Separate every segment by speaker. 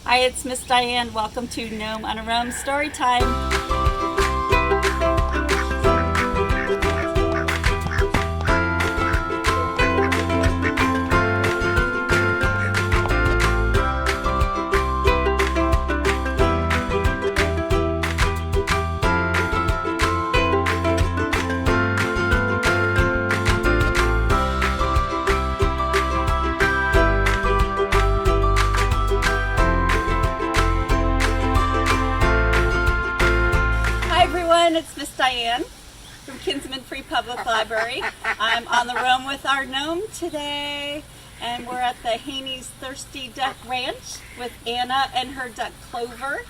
Speaker 1: Hi, it's Miss Diane. Welcome to Gnome on a Roam Story Time. It's Miss Diane from Kinsman Free Public Library. I'm on the roam with our gnome today, and we're at the Haynie's Thirsty Duck Ranch with Anna and her duck Clover.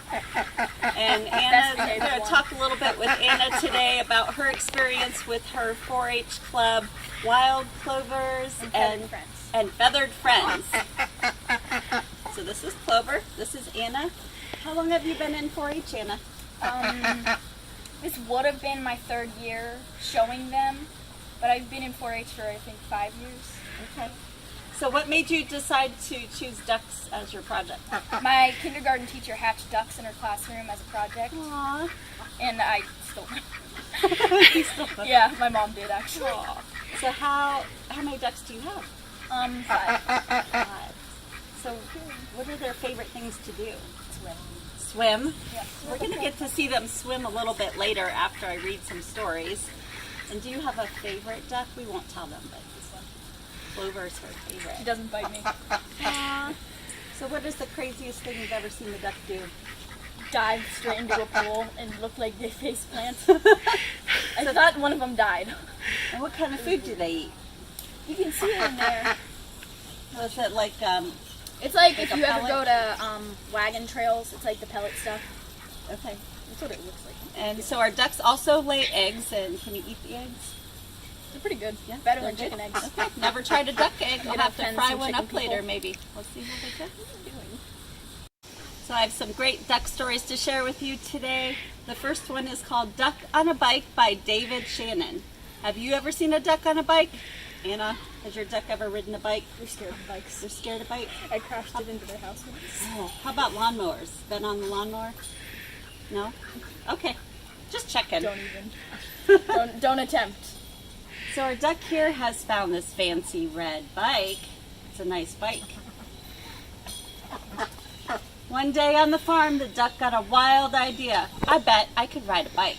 Speaker 1: And Anna, we're going to talk a little bit with Anna today about her experience with her 4-H club, Wild Clovers and Feathered Friends. So this is Clover, this is Anna. How long have you been in 4-H, Anna?
Speaker 2: This would have been my 3rd year showing them, but I've been in 4-H for I think 5 years.
Speaker 1: Okay. So what made you decide to choose ducks as your project?
Speaker 2: My kindergarten teacher hatched ducks in her classroom as a project.
Speaker 1: Aww.
Speaker 2: And I stole them.
Speaker 1: You stole them?
Speaker 2: Yeah, my mom did actually.
Speaker 1: Aww. So how many ducks do you have?
Speaker 2: 5.
Speaker 1: 5. So what are their favorite things to do?
Speaker 2: Swim.
Speaker 1: Swim?
Speaker 2: Yeah.
Speaker 1: We're going to get to see them swim a little bit later after I read some stories. And do you have a favorite duck? We won't tell them, but this one. Clover's her favorite.
Speaker 2: She doesn't bite me.
Speaker 1: So what is the craziest thing you've ever seen the duck do?
Speaker 2: Dive straight into a pool and look like they face plant. I thought one of them died.
Speaker 1: And what kind of food do they eat?
Speaker 2: You can see it in there.
Speaker 1: Was it like
Speaker 2: It's like if
Speaker 1: a
Speaker 2: you ever
Speaker 1: pellet?
Speaker 2: go to wagon trails, it's like the pellet stuff.
Speaker 1: Okay.
Speaker 2: That's what it looks like.
Speaker 1: And so our ducks also lay eggs, and can you eat the eggs?
Speaker 2: They're pretty good.
Speaker 1: Yeah,
Speaker 2: Better
Speaker 1: they're
Speaker 2: than chicken
Speaker 1: good.
Speaker 2: eggs.
Speaker 1: Okay. Never tried a duck egg. We'll
Speaker 2: Get
Speaker 1: have to
Speaker 2: offend
Speaker 1: fry
Speaker 2: some
Speaker 1: one up
Speaker 2: chicken
Speaker 1: later,
Speaker 2: people.
Speaker 1: maybe. Let's see what they do. So I have some great duck stories to share with you today. The first one is called Duck on a Bike by David Shannon. Have you ever seen a duck on a bike? Anna, has your duck ever ridden a bike?
Speaker 2: They're scared of bikes.
Speaker 1: They're scared of bikes?
Speaker 2: I crashed it into their house once.
Speaker 1: Oh, how about lawnmowers? Been on the lawnmower? No? Okay. Just checking.
Speaker 2: Don't even. don't attempt.
Speaker 1: So our duck here has found this fancy red bike. It's a nice bike. One day on the farm, the duck got a wild idea. I bet I could ride a bike.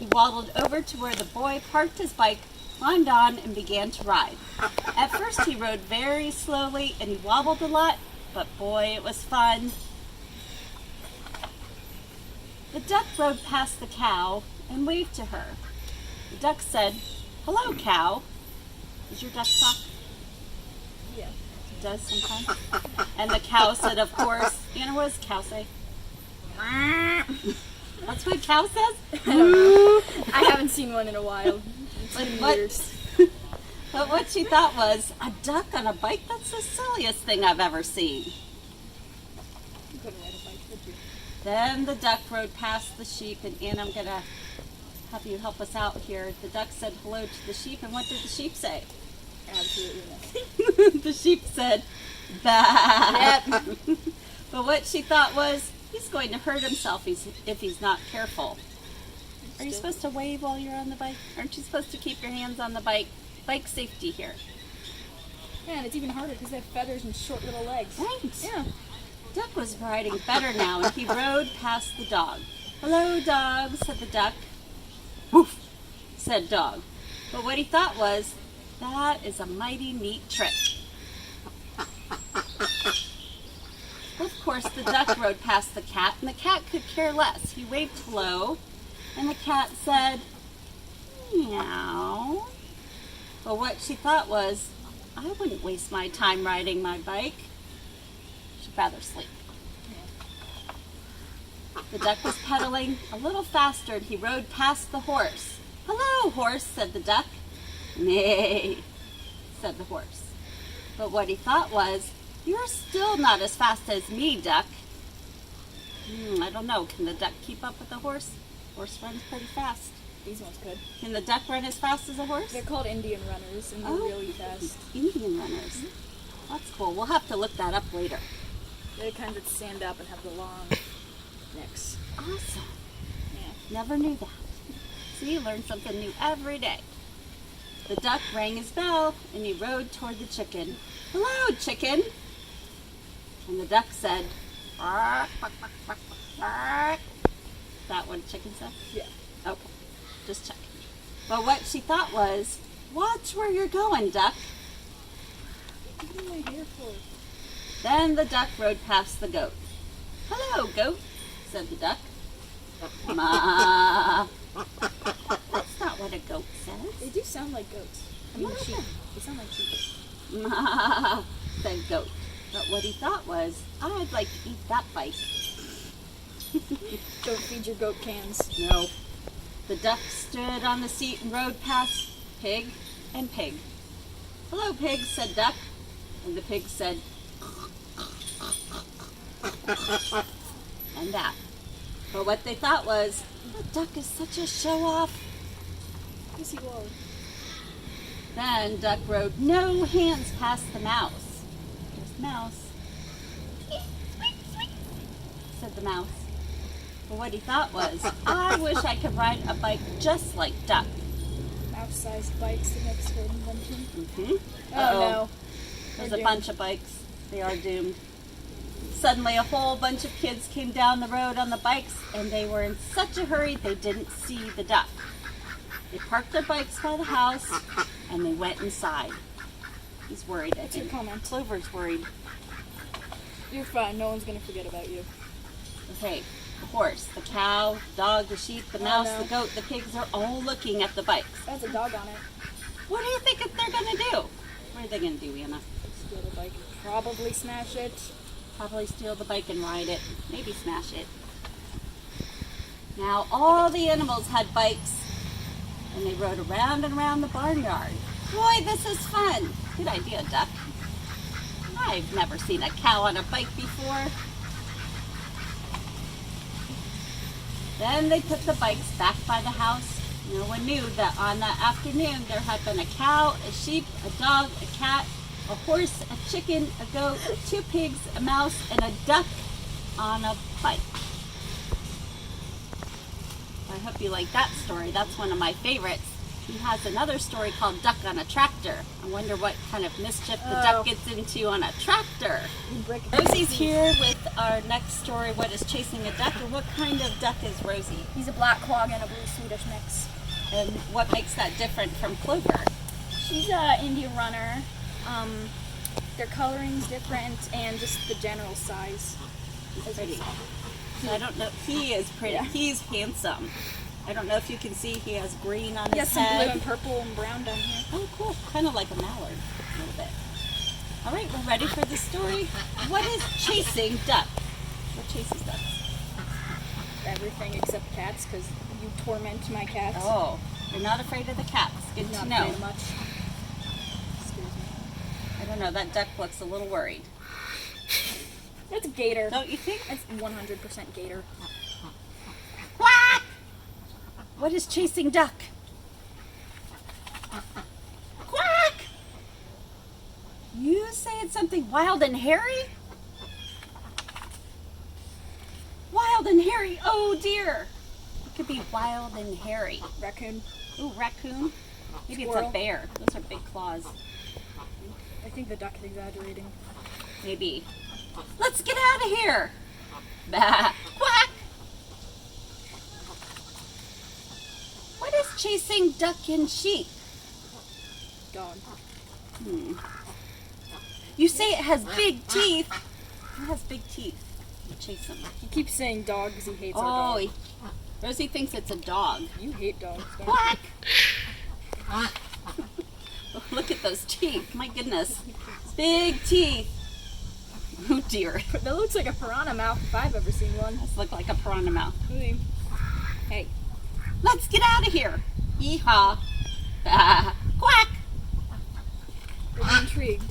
Speaker 1: He waddled over to where the boy parked his bike, climbed on, and began to ride. At first he rode very slowly and he wobbled a lot, but boy, it was fun. The duck rode past the cow and waved to her. The duck said, "Hello, cow." Does your duck talk?
Speaker 2: Yeah.
Speaker 1: It does sometimes. And the cow said, of course. Anna, what does cow say? That's what cow says?
Speaker 2: I don't know. I haven't seen one in a while. It's been years.
Speaker 1: But what she thought was, a duck on a bike? That's the silliest thing I've ever seen.
Speaker 2: You couldn't ride a bike, could you?
Speaker 1: Then the duck rode past the sheep, and Anna, I'm going to have you help us out here. The duck said hello to the sheep, and what did the sheep say?
Speaker 2: Absolutely nothing.
Speaker 1: The sheep said, bah.
Speaker 2: Yep.
Speaker 1: But what she thought was, he's going to hurt himself if he's not careful. Are you supposed to wave while you're on the bike? Aren't you supposed to keep your hands on the bike? Bike safety here.
Speaker 2: Yeah, and it's even harder because they have feathers and short little legs.
Speaker 1: Right.
Speaker 2: Yeah.
Speaker 1: Duck was riding better now, and he rode past the dog. "Hello, dog," said the duck. "Woof," said dog. But what he thought was, that is a mighty neat trick. Of course, the duck rode past the cat, and the cat could care less. He waved hello, and the cat said, meow. But what she thought was, I wouldn't waste my time riding my bike. She'd rather sleep. The duck was pedaling a little faster, and he rode past the horse. "Hello, horse," said the duck. "Nay," said the horse. But what he thought was, you're still not as fast as me, duck. I don't know. Can the duck keep up with the horse? Horse runs pretty fast.
Speaker 2: These ones could.
Speaker 1: Can the duck run as fast as a horse?
Speaker 2: They're called Indian runners, and they're really fast.
Speaker 1: Indian runners. That's cool. We'll have to look that up later.
Speaker 2: They're the kinds that stand up and have the long necks.
Speaker 1: Awesome.
Speaker 2: Yeah.
Speaker 1: Never knew that. See, you learn something new every day. The duck rang his bell and he rode toward the chicken. Hello, chicken. And the duck said, bark, bark, bark, bark, bark. Is that what a chicken says?
Speaker 2: Yeah.
Speaker 1: Okay, just checking. But what she thought was, watch where you're going, duck.
Speaker 2: What am I here for?
Speaker 1: Then the duck rode past the goat. Hello, goat, said the duck. Ma. That's not what a goat says.
Speaker 2: They do sound like goats. I mean, sheep. They sound like sheep.
Speaker 1: Ma, said goat. But what he thought was, I'd like to eat that bite.
Speaker 2: Don't feed your goat cans.
Speaker 1: No. The duck stood on the seat and rode past pig and pig. Hello, pig, said duck. And the pig said, and that. But what they thought was, the duck is such a show-off.
Speaker 2: Yes, he was.
Speaker 1: Then duck rode no hands past the mouse. There's mouse. Said the mouse. But what he thought was, I wish I could ride a bike just like duck.
Speaker 2: Mouse-sized bikes, the next word invention.
Speaker 1: Mm-hmm.
Speaker 2: Oh no.
Speaker 1: There's
Speaker 2: They're
Speaker 1: a bunch of bikes. They are doomed. Suddenly a whole bunch of kids came down the road on the bikes and they were in such a hurry they didn't see the duck. They parked their bikes by the house and they went inside. He's worried.
Speaker 2: What's your comment?
Speaker 1: Clover's worried.
Speaker 2: You're fine. No one's gonna forget about you.
Speaker 1: Okay, the horse, the cow, dog, the sheep, the mouse,
Speaker 2: no.
Speaker 1: the goat, the pigs are all looking at the bikes.
Speaker 2: That's a dog on it.
Speaker 1: What do you think they're going to do? What are they going to do, Anna?
Speaker 2: Steal the bike. Probably smash it.
Speaker 1: Probably steal the bike and ride it. Maybe smash it. Now all the animals had bikes and they rode around and around the barnyard. Boy, this is fun. Good idea, Duck. I've never seen a cow on a bike before. Then they put the bikes back by the house. No one knew that on that afternoon there had been a cow, a sheep, a dog, a cat, a horse, a chicken, a goat, 2 pigs, a mouse, and a duck on a bike. I hope you like that story. That's one of my favorites. He has another story called Duck on a Tractor. I wonder what kind of mischief the duck gets into on a tractor. Rosie's here with our next story, What is Chasing a Duck? And what kind of duck is Rosie?
Speaker 2: He's a black quag and a blue Swedish mix.
Speaker 1: And what makes that different from Clover?
Speaker 2: She's a Indian runner. Their coloring's different and just the general size.
Speaker 1: He's pretty. I don't know. He is pretty.
Speaker 2: Yeah.
Speaker 1: He's handsome. I don't know if you can see he has green on his
Speaker 2: Yes, some
Speaker 1: head.
Speaker 2: blue and purple and brown down here.
Speaker 1: Oh, cool. Kind of like a mallard, a little bit. All right, we're ready for the story. What is chasing duck? What chases ducks?
Speaker 2: Everything except cats, because you torment my cats.
Speaker 1: Oh, you're not afraid of the cats. Good
Speaker 2: Not
Speaker 1: to know.
Speaker 2: very much. Excuse me.
Speaker 1: I don't know. That duck looks a little worried.
Speaker 2: That's a gator.
Speaker 1: Don't you think?
Speaker 2: That's 100% gator.
Speaker 1: Quack! What is chasing duck? Quack! You say it's something wild and hairy? Wild and hairy, oh dear. It could be wild and hairy.
Speaker 2: Raccoon.
Speaker 1: Ooh, raccoon. Maybe
Speaker 2: Squirrel.
Speaker 1: it's a bear. Those are big claws.
Speaker 2: I think the duck is exaggerating.
Speaker 1: Maybe. Let's get out of here. Bah. Quack! What is chasing duck and sheep?
Speaker 2: Dog.
Speaker 1: You say it has big teeth. It has big teeth. You chase them.
Speaker 2: He keeps saying dog because he hates
Speaker 1: Oh,
Speaker 2: our dog.
Speaker 1: Rosie thinks it's a dog.
Speaker 2: You hate dogs, don't
Speaker 1: Quack! Look at those teeth. My goodness. Big teeth. Oh dear.
Speaker 2: you? That looks like a piranha mouth if I've ever seen one.
Speaker 1: Those look like a piranha mouth.
Speaker 2: Hey.
Speaker 1: Let's get out of here. Yeehaw. Quack!
Speaker 2: I'm intrigued.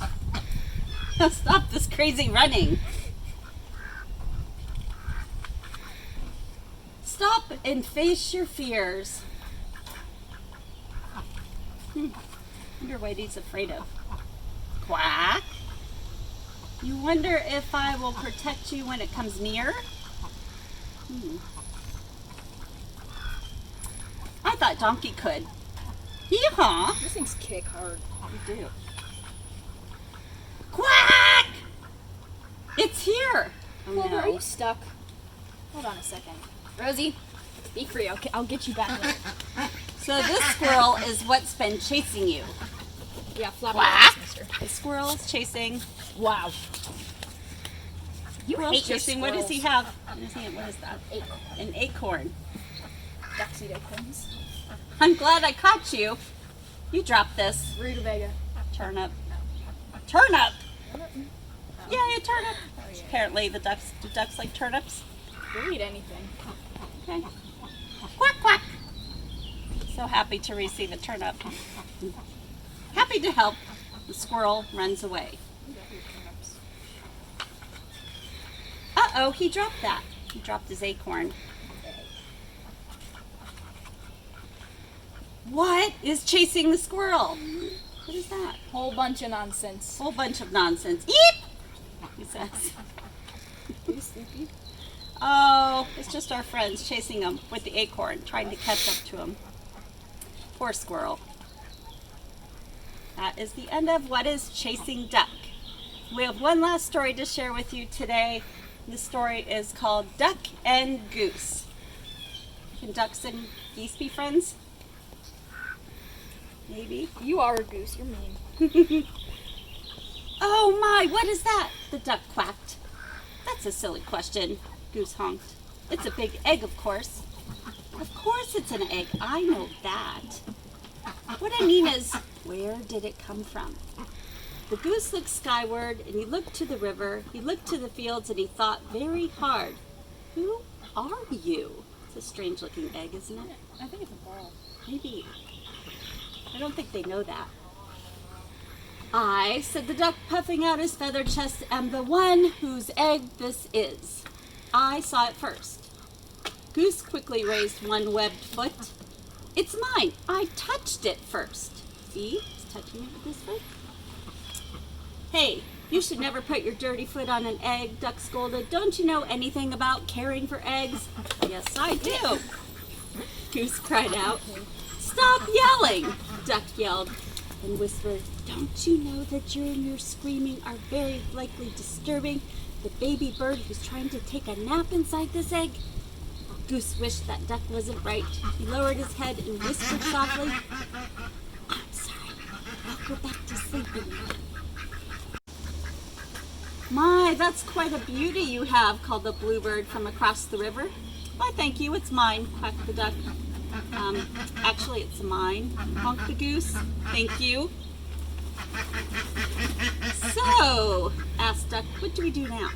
Speaker 1: Stop this crazy running. Stop and face your fears. Wonder what he's afraid of. Quack. You wonder if I will protect you when it comes near? I thought Donkey could. Yeehaw!
Speaker 2: These things kick hard.
Speaker 1: You do. Quack! It's here! Oh,
Speaker 2: Clover,
Speaker 1: no.
Speaker 2: are you stuck? Hold on a second. Rosie, be free. I'll get you back later.
Speaker 1: So this squirrel is what's been chasing you.
Speaker 2: Yeah, flop
Speaker 1: Quack!
Speaker 2: your ass, mister.
Speaker 1: The squirrel's chasing.
Speaker 2: Wow. You
Speaker 1: Squirrel's
Speaker 2: hate your
Speaker 1: chasing. What does he
Speaker 2: squirrels.
Speaker 1: have? What is that?
Speaker 2: Acorn.
Speaker 1: An acorn.
Speaker 2: Duckseed acorns.
Speaker 1: I'm glad I caught you. You dropped this.
Speaker 2: Rutabaga.
Speaker 1: Turnip. Turnip! Yay, a turnip!
Speaker 2: Oh, yeah.
Speaker 1: Apparently do ducks like turnips?
Speaker 2: They'll eat anything.
Speaker 1: Okay. Quack, quack! So happy to receive a turnip. Happy to help. The squirrel runs away. Uh-oh, he dropped that. He dropped his acorn. What is chasing the squirrel? What is that?
Speaker 2: Whole bunch of nonsense.
Speaker 1: Whole bunch of nonsense. Eep! He says.
Speaker 2: Are you sleepy?
Speaker 1: Oh, it's just our friends chasing him with the acorn, trying to catch up to him. Poor squirrel. That is the end of What is Chasing Duck. We have one last story to share with you today. The story is called Duck and Goose. Can ducks and geese be friends? Maybe.
Speaker 2: You are a goose. You're mean.
Speaker 1: Oh my, what is that? The duck quacked. That's a silly question. Goose honked. It's a big egg, of course. Of course it's an egg. I know that. What I mean is, where did it come from? The goose looked skyward, and he looked to the river, he looked to the fields, and he thought very hard. Who are you? It's a strange-looking egg, isn't it?
Speaker 2: I think it's a ball.
Speaker 1: Maybe. I don't think they know that. I, said the duck, puffing out his feathered chest, am the one whose egg this is. I saw it first. Goose quickly raised one webbed foot. It's mine. I touched it first. See? He's touching it with his foot. Hey, you should never put your dirty foot on an egg, Duck scolded. Don't you know anything about caring for eggs? Yes, I do. Goose cried out. Stop yelling, Duck yelled and whispered, don't you know that you and your screaming are very likely disturbing the baby bird who's trying to take a nap inside this egg? Goose wished that Duck wasn't right. He lowered his head and whispered softly, I'm sorry, I'll go back to sleeping. My, that's quite a beauty you have, called the bluebird from across the river. Why, thank you, it's mine, quacked the duck. Actually, it's mine, honked the goose. Thank you. So, asked Duck, what do we do now?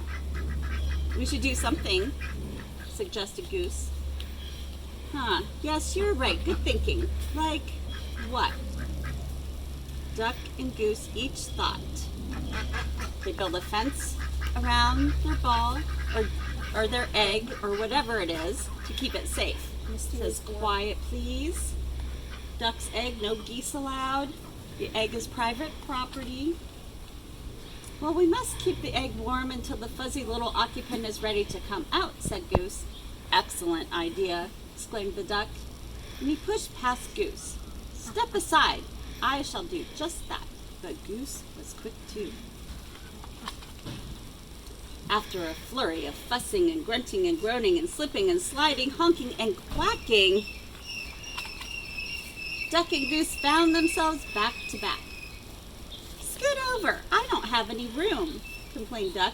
Speaker 1: We should do something, suggested Goose. Huh, yes, you're right, good thinking. Like what? Duck and Goose each thought. They build a fence around their ball or their egg or whatever it is to keep it safe. It says, quiet please. Duck's egg, no geese allowed. The egg is private property. Well, we must keep the egg warm until the fuzzy little occupant is ready to come out, said Goose. Excellent idea, exclaimed the duck. And he pushed past Goose. Step aside. I shall do just that. But Goose was quick too. After a flurry of fussing and grunting and groaning and slipping and sliding, honking and quacking, Duck and Goose found themselves back to back. Scoot over, I don't have any room, complained Duck.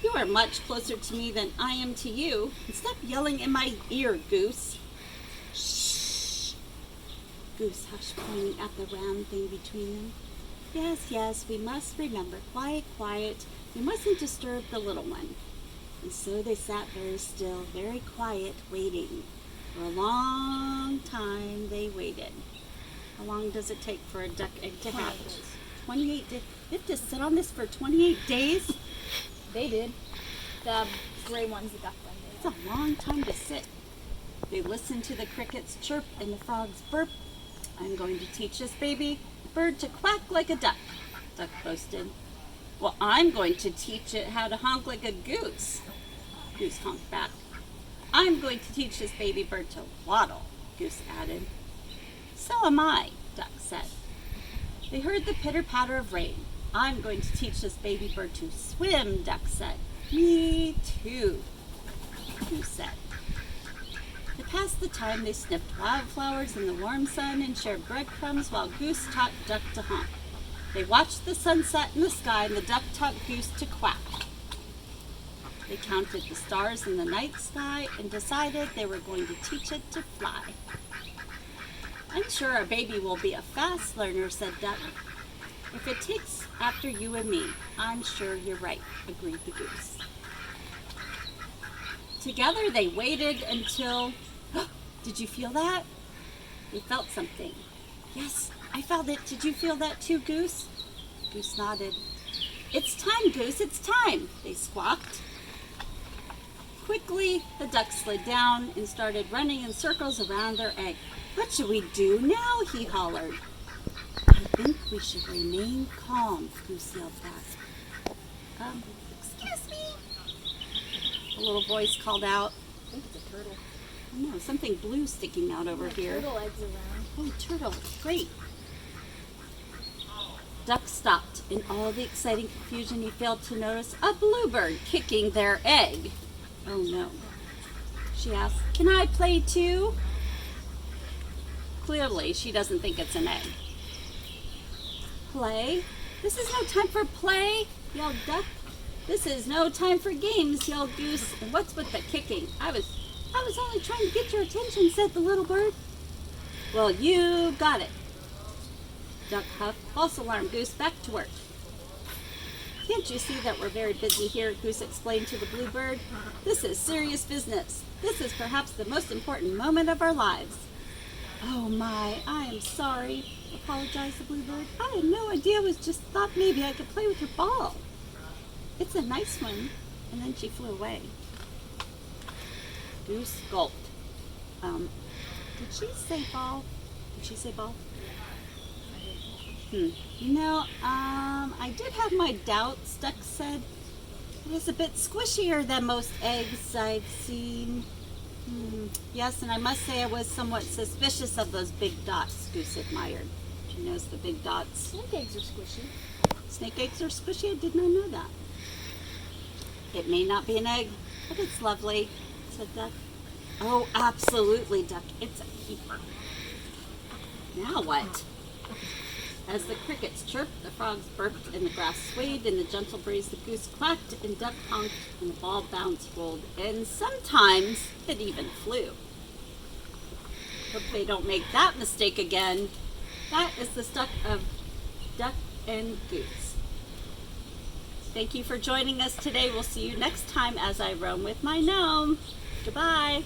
Speaker 1: You are much closer to me than I am to you. And stop yelling in my ear, Goose. Shh. Goose hushed, pointing at the round thing between them. Yes, yes, we must remember. Quiet, quiet. We mustn't disturb the little one. And so they sat very still, very quiet, waiting. For a long time they waited. How long does it take for a duck egg to hatch? 28 days. You have to sit on this for 28 days?
Speaker 2: They did. The gray ones, the duck one.
Speaker 1: It's a long time to sit. They listened to the crickets chirp and the frogs burp. I'm going to teach this baby bird to quack like a duck, Duck boasted. Well, I'm going to teach it how to honk like a goose. Goose honked back. I'm going to teach this baby bird to waddle, Goose added. So am I, Duck said. They heard the pitter-patter of rain. I'm going to teach this baby bird to swim, Duck said. Me too, Goose said. They passed the time they sniffed wildflowers in the warm sun and shared breadcrumbs while Goose taught Duck to honk. They watched the sunset in the sky and the duck taught Goose to quack. They counted the stars in the night sky and decided they were going to teach it to fly. I'm sure our baby will be a fast learner, said Duck. If it takes after you and me, I'm sure you're right, agreed the goose. Together they waited until... Did you feel that? They felt something. Yes, I felt it. Did you feel that too, Goose? Goose nodded. It's time, Goose, it's time, they squawked. Quickly, the ducks slid down and started running in circles around their egg. What should we do now? He hollered. I think we should remain calm, Goose yelled back. Excuse me, a little voice called out.
Speaker 2: I think it's a turtle.
Speaker 1: No, something blue sticking out over here.
Speaker 2: Turtle eggs around.
Speaker 1: Oh, turtle, great. Duck stopped. In all the exciting confusion, he failed to notice a bluebird kicking their egg. Oh no. She asked, can I play too? Clearly, she doesn't think it's an egg. Play? This is no time for play, yelled Duck. This is no time for games, yelled Goose. And what's with the kicking? I was only trying to get your attention, said the little bird. Well, you got it. Duck huffed. False alarm, Goose, back to work. Can't you see that we're very busy here? Goose explained to the bluebird. This is serious business. This is perhaps the most important moment of our lives. Oh my, I am sorry, apologized the bluebird. I had no idea. I just thought maybe I could play with your ball. It's a nice one. And then she flew away. Goose gulped. Did she say ball? Did she say ball? You know, I did have my doubts, Duck said. It was a bit squishier than most eggs I've seen. Yes, and I must say I was somewhat suspicious of those big dots, Goose admired. She knows the big dots.
Speaker 2: Snake eggs are squishy.
Speaker 1: Snake eggs are squishy? I did not know that. It may not be an egg, but it's lovely, said Duck. Oh, absolutely, Duck. It's a keeper. Now what? As the crickets chirped, the frogs burped, and the grass swayed in the gentle breeze, the goose quacked, and Duck honked, and the ball bounced, rolled, and sometimes it even flew. Hope they don't make that mistake again. That is the stuff of Duck and Goose. Thank you for joining us today. We'll see you next time as I roam with my gnome. Goodbye.